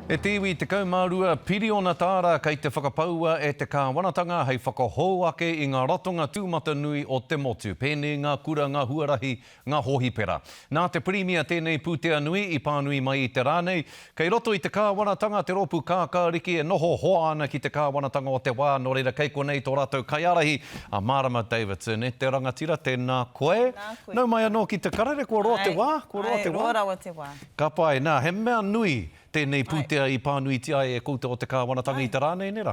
E te iwi te kaumārua piri ona tāra kei te whakapaua e te kāwanatanga hei whakahou ake i ngā ratonga tūmata nui o te motu. Pēnei ngā kura, ngā huarahi, ngā hohipera. Nā te Premier tēnei pūtea nui i pānui mai i te rānei. Kei roto i te kāwanatanga, te ropu kākāriki e noho hoa ana ki te kāwanatanga o te wā. Nō reira kei konei tō rātou kaiarahi a Marama Davidson. E te rangatira, tēnā koe. Nau mai anō ki te karere, kua roa te wā. Kua roa te wā. Roa rawa te wā. Ka pai, nā, he mea nui tēnei pūtea i pānui ti ai e koutou o te kāwanatanga i te rānei, nera?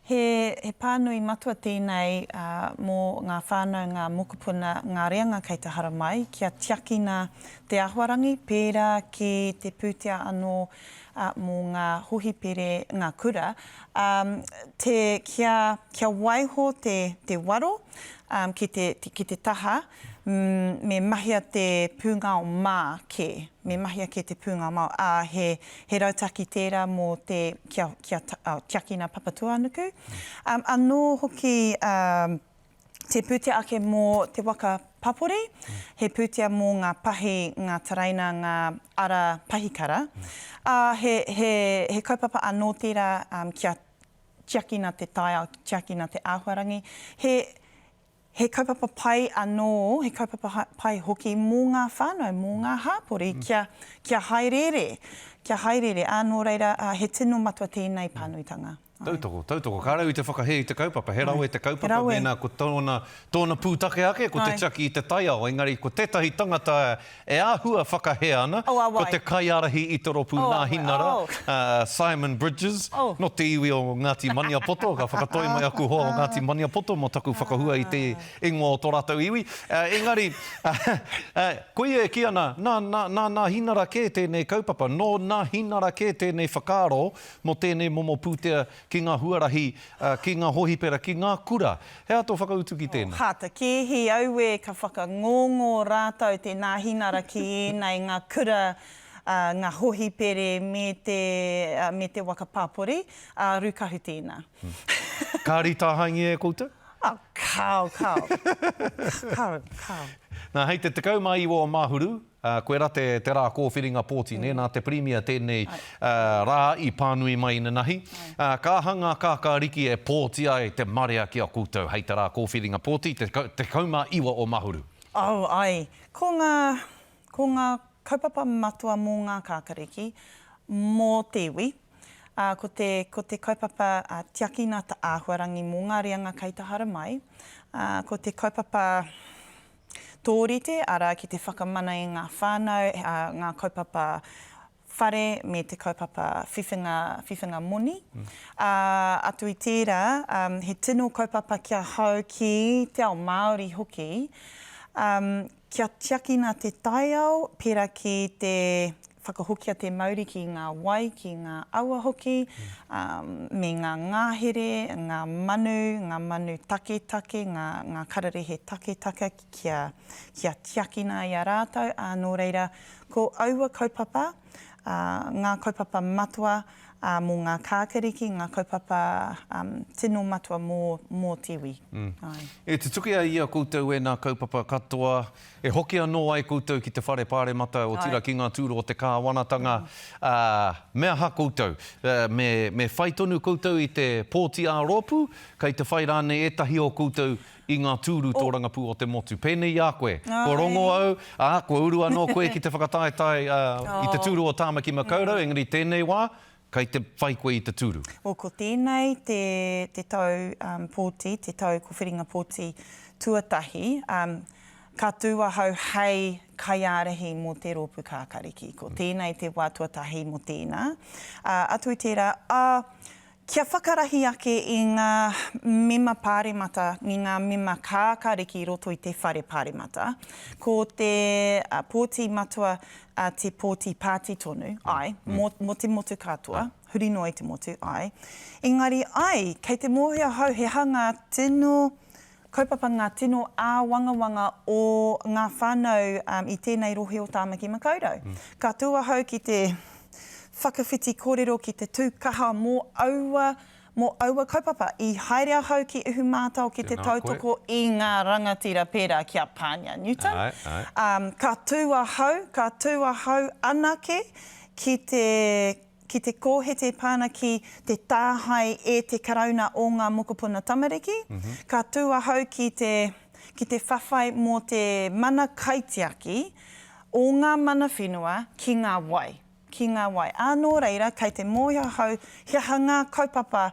He pānui matua tēnei mō ngā whānau, ngā mokopuna, ngā reanga kei te hara mai, kia tiakina te āhuarangi, pērā ki te pūtea anō mō ngā hohipere, ngā kura, kia waiho te waro ki te taha, me mahia te pūnga o mā ke. Me mahia ke te pūnga o mā. He rautaki tērā mō te kia tiakina papatua anuku. Anō hoki te pūtea ake mō te waka papori, he pūtea mō ngā pahi, ngā taraina, ngā ara pahikara. He kaupapa anō tērā kia tiakina te taia, tiakina te āhuarangi. He kaupapa pai anō, he kaupapa pai hoki mō ngā whānau, mō ngā hāpori, kia haerere. Kia haerere, anō reira, he tino matua tēnei pānuitanga. Tautoko. Ka rau i te whakahea i te kaupapa. He rau e te kaupapa, mēnā ko tōna pūtake ake, ko te tiaki i te taiao. Engari, ko tētahi tangata e āhua whakahea ana, ko te kaiarahi i te ropu nā hinara, Simon Bridges, no te iwi o Ngāti Maniapoto, ka whakatoi mai aku hoa o Ngāti Maniapoto, mo taku whakahua i te ingoa o tō rātou iwi. Engari, koe e ki ana, nā hinara ke tēnei kaupapa, no nā hinara ke tēnei whakaro, mo tēnei momo pūtea ki ngā huarahi, ki ngā hohipera, ki ngā kura. Hea tō whakautu ki tēnā? Hata, ki hi aue ka whakangongo rātou te nā hinara ki ēnei ngā kura, ngā hohipere me te wakapāpori, rukahu tēnā. Kāri tāhangi e koutou? Kao. Nā, hei te tekau mai iwa o Māhuru, koe rā te rā kōwhiringa pōti, nā te Premier tēnei rā i pānui mai ina nahi. Ka hanga kākāriki e pōti ai te marea ki a koutou, hei te rā kōwhiringa pōti, te kaumā iwa o Māhuru. Ko ngā kaupapa matua mō ngā kākāriki, mō te iwi, ko te kaupapa tiakina ta āhuarangi mō ngā reanga kei te hara mai, ko te kaupapa tōrite, ara ki te whakamana i ngā whānau, ngā kaupapa whare me te kaupapa whiwhinga moni. Atu i tērā, he tino kaupapa kia hau ki te ao Māori hoki, kia tiakina te taiao, pērā ki te whakahokia te Māori ki ngā wai, ki ngā aua hoki, me ngā ngāhere, ngā manu take, ngā kararehe take, kia tiakina i a rātou. Nō reira, ko aua kaupapa, ngā kaupapa matua, mō ngā kākariki, ngā kaupapa tino matua mō tiwi. E te tuki ai ia koutou e nā kaupapa katoa, e hoki anō ai koutou ki te whare pāremata o tira ki ngā tūro o te kāwanatanga. Mea ha koutou, me whai tonu koutou i te pōti a ropu, kei te whai rānei etahi o koutou i ngā tūru tō rangapū o te motu. Pēnei a koe, ko rongo au, ko uru anō koe ki te whakataetai i te tūru o Tāmaki Makaurau, engari tēnei wā, kei te whai koe i te tūru. Ko tēnei te tau pōti, te tau kōwhiringa pōti tuatahi, ka tūahau hei kaiārahi mō te rōpu kākariki. Ko tēnei te wā tuatahi mō tēnā. Atu i tērā, kia whakarahi ake i ngā mema pāremata, i ngā mema kākariki roto i te whare pāremata. Ko te pōti matua, te pōti pāti tonu, mo te motu katoa, huri noa i te motu, Engari, kei te mōhia hau he hanga tino, kaupapa ngā tino āwangawanga o ngā whānau i tēnei rohe o Tāmaki Makaurau. Ka tuahau ki te whakawhiti kōrero ki te tūkaha mō aua kaupapa i haere hau ki uhu mātau ki te tautoko i ngā rangatira pērā kia Pānia Newton. Ka tuahau anake ki te ki te kōhete pāna ki te tāhai e te karauna o ngā mokopuna tamariki, ka tūa hau ki te whawhai mō te mana kaitiaki o ngā mana whenua ki ngā wai. Ki ngā wai. Anō reira, kei te mōhia hau, hea ngā kaupapa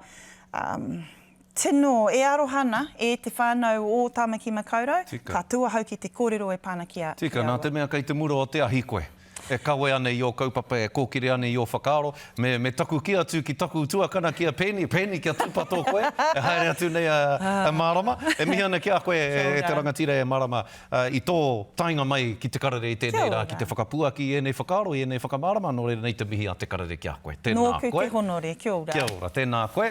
tino e arohana e te whānau o Tāmaki Makaurau, ka tua hau ki te kōrero e pāna ki a Tika, nā te mea kei te muro o te ahi koe. E kawe ane i o kaupapa, e kōkiri ane i o whakaaro, me taku ki atu ki taku tuakana ki a pēni kia tūpato koe, e haere atu nei a Marama. E mihi ana ki a koe e te rangatira e Marama i tō tainga mai ki te karere i tēnei rā, ki te whakapuaki i enei whakaaro, i enei whakamarama, nō reira nei te mihi a te karere ki a koe. Tēnā koe. Nō ku te honore, kia ora. Kia ora, tēnā koe.